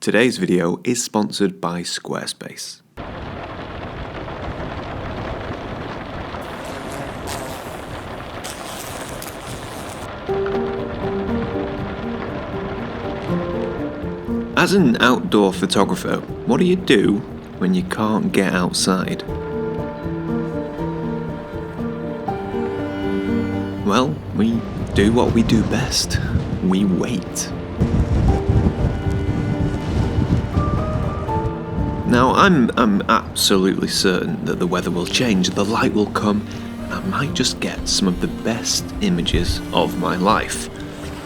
Today's video is sponsored by Squarespace. As an outdoor photographer, what do you do when you can't get outside? Well, we do what we do best. We wait. Now, I'm absolutely certain that the weather will change, the light will come, and I might just get some of the best images of my life.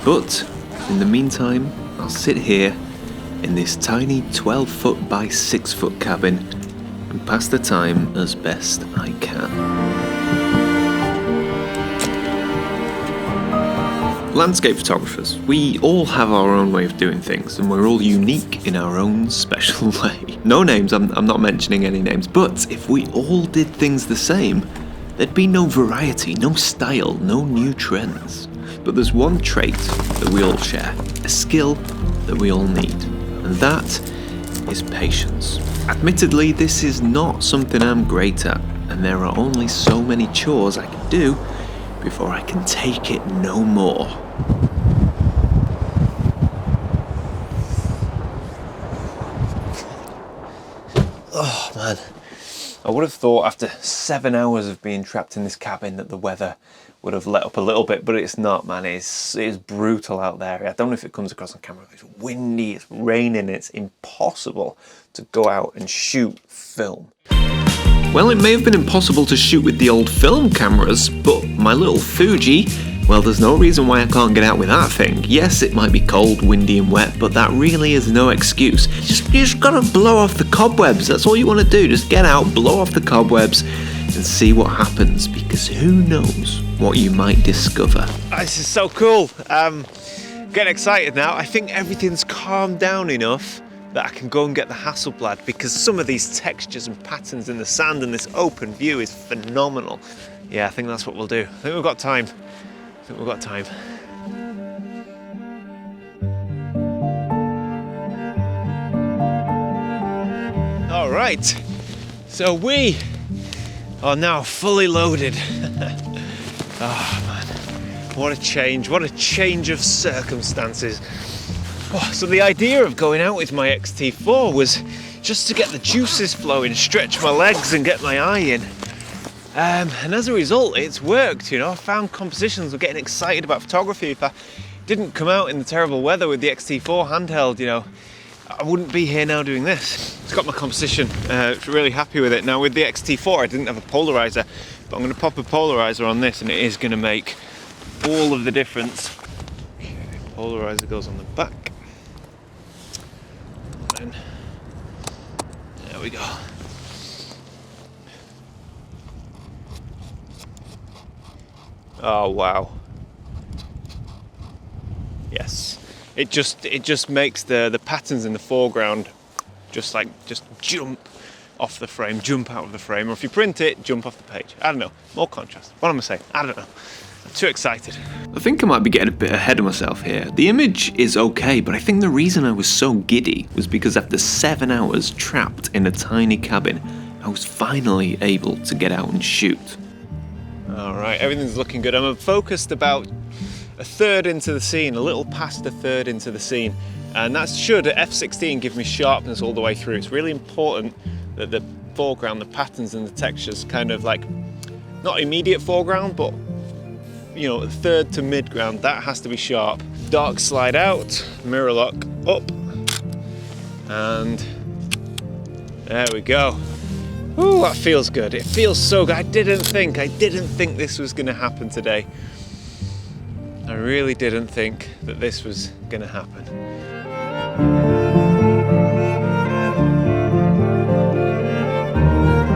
But in the meantime, I'll sit here in this tiny 12-foot by 6-foot cabin and pass the time as best I can. Landscape photographers, we all have our own way of doing things, and we're all unique in our own special way. No names, I'm not mentioning any names, but if we all did things the same, there'd be no variety, no style, no new trends. But there's one trait that we all share, a skill that we all need, and that is patience. Admittedly, this is not something I'm great at, and there are only so many chores I can do before I can take it no more. Oh man, I would have thought after 7 hours of being trapped in this cabin that the weather would have let up a little bit, but it's not, man. It's brutal out there. I don't know if it comes across on camera. It's windy, it's raining, it's impossible to go out and shoot film. Well, it may have been impossible to shoot with the old film cameras, but my little Fuji, well, there's no reason why I can't get out with that thing. Yes, it might be cold, windy and wet, but that really is no excuse. You just gotta blow off the cobwebs. That's all you want to do. Just get out, blow off the cobwebs and see what happens, because who knows what you might discover. This is so cool. Getting excited now. I think everything's calmed down enough that I can go and get the Hasselblad, because some of these textures and patterns in the sand and this open view is phenomenal. Yeah, I think that's what we'll do. I think we've got time. All right, so we are now fully loaded. Oh man, what a change of circumstances. Oh, so the idea of going out with my X-T4 was just to get the juices flowing, stretch my legs and get my eye in. And as a result, it's worked, you know. I found compositions of getting excited about photography. If I didn't come out in the terrible weather with the X-T4 handheld, you know, I wouldn't be here now doing this. It's got my composition, really happy with it. Now with the X-T4, I didn't have a polarizer, but I'm gonna pop a polarizer on this and it is gonna make all of the difference. Okay, polarizer goes on the back. And there we go. Oh wow. Yes. It just makes the patterns in the foreground just jump off the frame, jump out of the frame, or if you print it, jump off the page. I don't know. More contrast. What am I saying? I don't know. I'm too excited. I think I might be getting a bit ahead of myself here. The image is okay, but I think the reason I was so giddy was because after 7 hours trapped in a tiny cabin, I was finally able to get out and shoot. All right, everything's looking good. I'm focused about a third into the scene, a little past a third into the scene, and that should, at f16, give me sharpness all the way through. It's really important that the foreground, the patterns and the textures kind of like, not immediate foreground, but you know, third to mid-ground, that has to be sharp. Dark slide out, mirror lock up, and there we go. Ooh, that feels good. It feels so good. I didn't think this was gonna happen today. I really didn't think that this was gonna happen.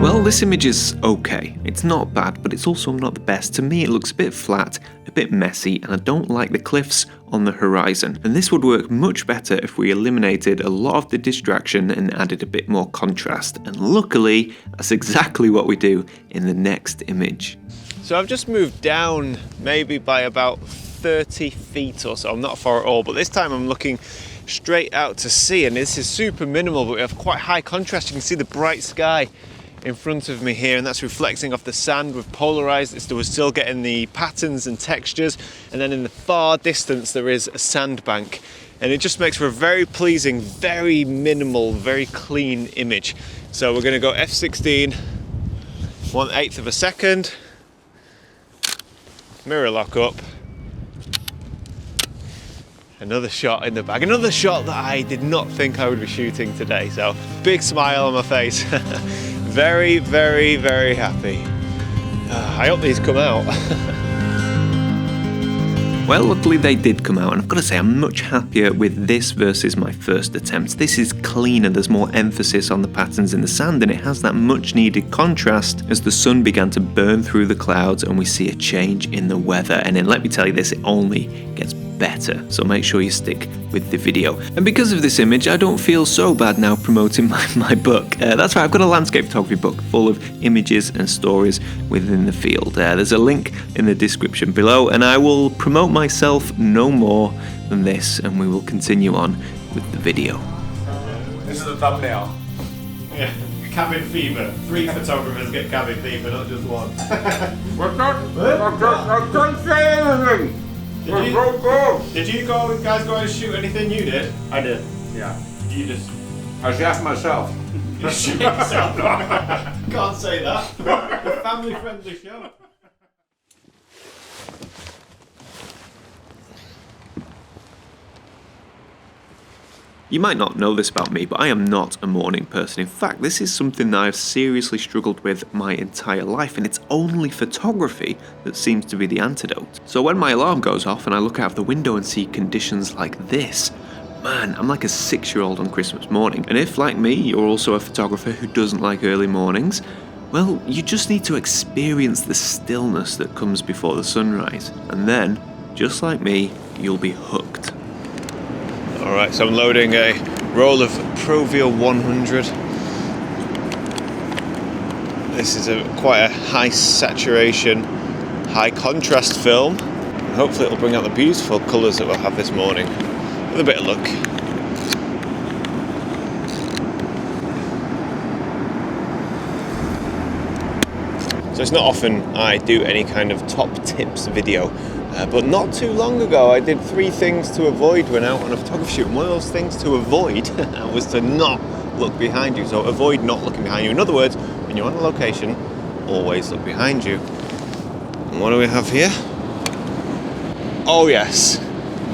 Well, this image is okay. It's not bad, but it's also not the best. To me, it looks a bit flat, a bit messy, and I don't like the cliffs on the horizon. And this would work much better if we eliminated a lot of the distraction and added a bit more contrast. And luckily, that's exactly what we do in the next image. So I've just moved down maybe by about 30 feet or so. I'm not far at all, but this time I'm looking straight out to sea, and this is super minimal, but we have quite high contrast. You can see the bright sky in front of me here, and that's reflecting off the sand. We've polarized it, so we're still getting the patterns and textures, and then in the far distance there is a sandbank, and it just makes for a very pleasing, very minimal, very clean image. So we're going to go f16, 1/8 of a second, mirror lock up, another shot in the bag, another shot that I did not think I would be shooting today, so big smile on my face. Very, very, very happy. I hope these come out. Well, luckily they did come out, and I've got to say I'm much happier with this versus my first attempt. This is cleaner, there's more emphasis on the patterns in the sand, and it has that much needed contrast as the sun began to burn through the clouds and we see a change in the weather. And then let me tell you this, it only gets better, so make sure you stick with the video. And because of this image, I don't feel so bad now promoting my book. That's right, I've got a landscape photography book full of images and stories within the field. There's a link in the description below, and I will promote myself no more than this, and we will continue on with the video. This is the thumbnail. Yeah, cabin fever. 3 photographers get cabin fever, not just one. What's that? I can't say anything. Did you guys go and shoot anything you did? I did. Yeah. You just... I shot myself. You shoot yourself? Can't say that. A family-friendly show. You might not know this about me, but I am not a morning person. In fact, this is something that I've seriously struggled with my entire life, and it's only photography that seems to be the antidote. So when my alarm goes off and I look out of the window and see conditions like this, man, I'm like a 6-year-old on Christmas morning. And if, like me, you're also a photographer who doesn't like early mornings, well, you just need to experience the stillness that comes before the sunrise. And then, just like me, you'll be hooked. Alright, so I'm loading a roll of Provia 100. This is quite a high saturation, high contrast film. Hopefully it'll bring out the beautiful colours that we'll have this morning, with a bit of luck. So it's not often I do any kind of top tips video, but not too long ago I did 3 things to avoid when out on a photography shoot. And one of those things to avoid was to not look behind you. So avoid not looking behind you. In other words, when you're on a location, always look behind you. And what do we have here? Oh yes,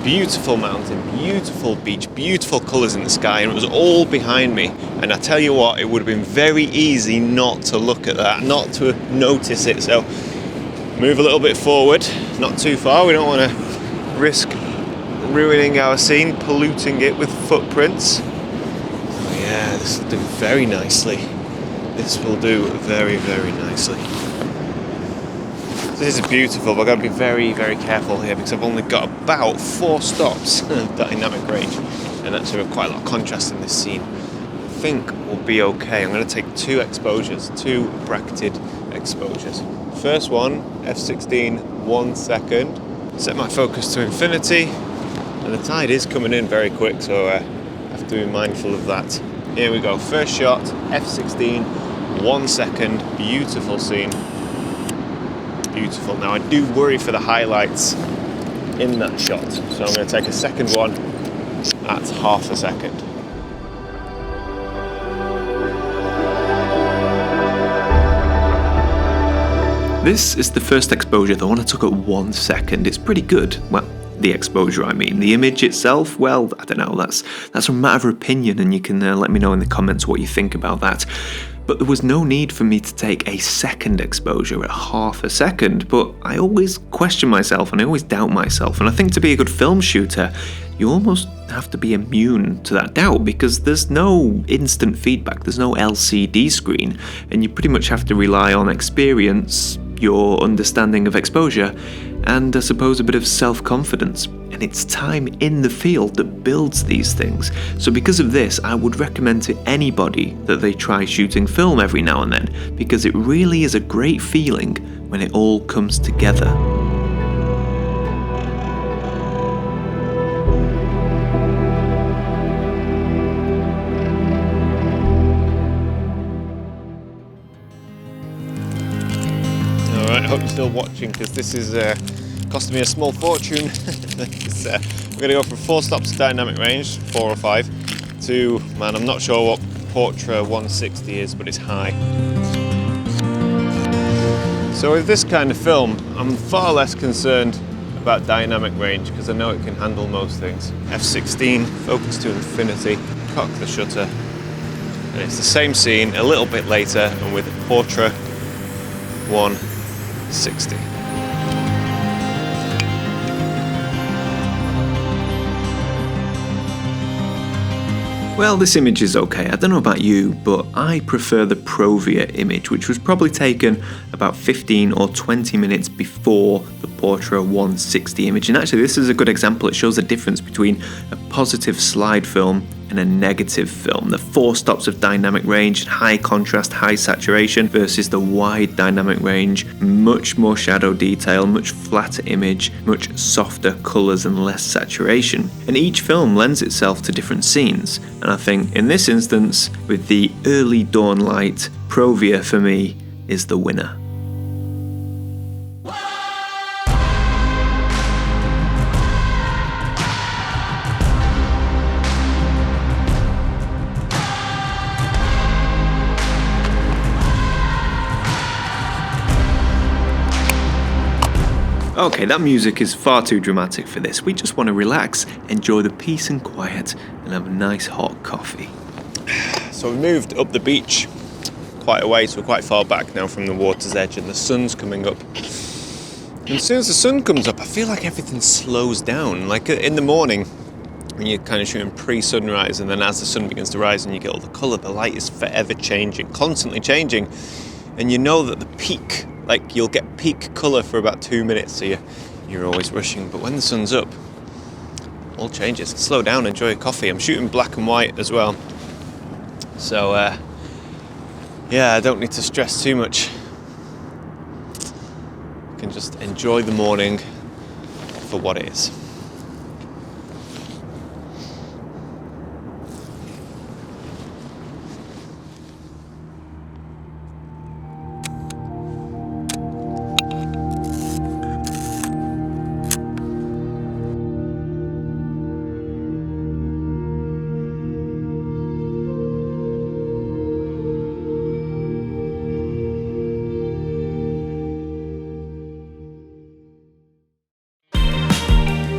beautiful mountain, beautiful beach, beautiful colours in the sky, and it was all behind me. And I tell you what, it would have been very easy not to look at that, not to notice it. So move a little bit forward, not too far. We don't want to risk ruining our scene, polluting it with footprints. Oh yeah, this will do very nicely. This will do very, very nicely. This is beautiful, but I've got to be very, very careful here because I've only got about 4 stops of dynamic range, and actually we have quite a lot of contrast in this scene. I think we'll be okay. I'm going to take 2 exposures, 2 bracketed exposures. First one, f16, 1 second. Set my focus to infinity, and the tide is coming in very quick, so I have to be mindful of that. Here we go, first shot, f16, 1 second, beautiful scene. Beautiful. Now I do worry for the highlights in that shot, so I'm going to take a second one at ½ a second. This is the first exposure, the one I took at 1 second. It's pretty good. Well, the exposure I mean. The image itself, well, I don't know, that's a matter of opinion, and you can let me know in the comments what you think about that. But there was no need for me to take a second exposure at ½ a second, but I always question myself and I always doubt myself, and I think to be a good film shooter, you almost have to be immune to that doubt because there's no instant feedback, there's no LCD screen, and you pretty much have to rely on experience, your understanding of exposure, and I suppose a bit of self-confidence. And it's time in the field that builds these things. So because of this, I would recommend to anybody that they try shooting film every now and then, because it really is a great feeling when it all comes together. still watching, because this is costing me a small fortune. We're going to go from 4 stops of dynamic range, 4 or 5, to, man, I'm not sure what 𝘭𝘪𝘯𝘬𝘴 is, but it's high. So with this kind of film, I'm far less concerned about dynamic range, because I know it can handle most things. F16, focus to infinity, cock the shutter, and it's the same scene a little bit later and with 𝘭𝘪𝘯𝘬𝘴. Well, this image is okay. I don't know about you, but I prefer the Provia image, which was probably taken about 15 or 20 minutes before the 𝘭𝘪𝘯𝘬𝘴 image. And actually, this is a good example. It shows the difference between a positive slide film and a negative film. The 4 stops of dynamic range, high contrast, high saturation, versus the wide dynamic range, much more shadow detail, much flatter image, much softer colours and less saturation. And each film lends itself to different scenes. And I think in this instance, with the early dawn light, Provia for me is the winner. Okay, that music is far too dramatic for this. We just want to relax, enjoy the peace and quiet, and have a nice hot coffee. So we moved up the beach quite a way, so we're quite far back now from the water's edge, and the sun's coming up. And as soon as the sun comes up, I feel like everything slows down. Like in the morning, when you're kind of shooting pre-sunrise, and then as the sun begins to rise and you get all the colour, the light is forever changing, constantly changing. And you know that the peak, like you'll get peak colour for about 2 minutes, so you're always rushing. But when the sun's up, all changes. Slow down, enjoy a coffee. I'm shooting black and white as well. So, yeah, I don't need to stress too much. I can just enjoy the morning for what it is.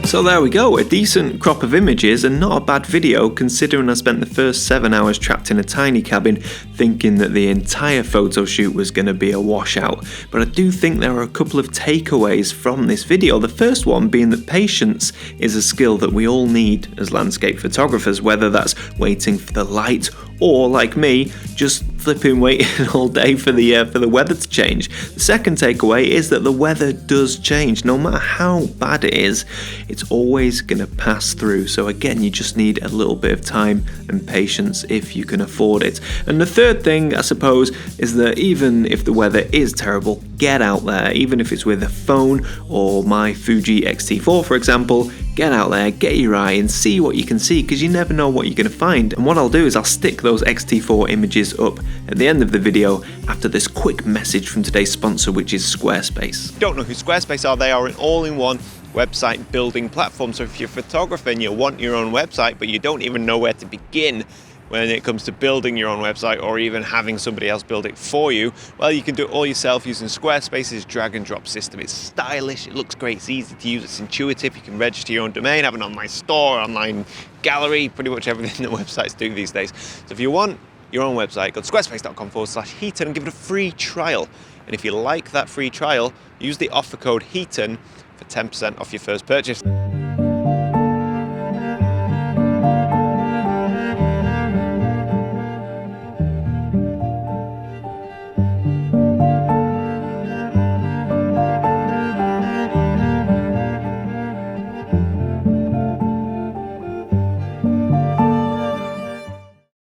So there we go, a decent crop of images and not a bad video considering I spent the first 7 hours trapped in a tiny cabin thinking that the entire photo shoot was going to be a washout. But I do think there are a couple of takeaways from this video. The first one being that patience is a skill that we all need as landscape photographers, whether that's waiting for the light or, like me, just flipping waiting all day for the weather to change. The second takeaway is that the weather does change. No matter how bad it is, it's always going to pass through. So again, you just need a little bit of time and patience if you can afford it. And the third thing, I suppose, is that even if the weather is terrible, get out there. Even if it's with a phone or my Fuji X-T4, for example, get out there, get your eye and see what you can see, because you never know what you're going to find. And what I'll do is I'll stick those X-T4 images up at the end of the video after this quick message from today's sponsor, which is Squarespace. Don't know who Squarespace are? They are an all-in-one website building platform. So if you're a photographer and you want your own website, but you don't even know where to begin when it comes to building your own website or even having somebody else build it for you, well, you can do it all yourself using Squarespace's drag and drop system. It's stylish, it looks great, it's easy to use, it's intuitive. You can register your own domain, have an online store, online gallery, pretty much everything that websites do these days. So if you want your own website, go to squarespace.com/Heaton and give it a free trial. And if you like that free trial, use the offer code Heaton for 10% off your first purchase.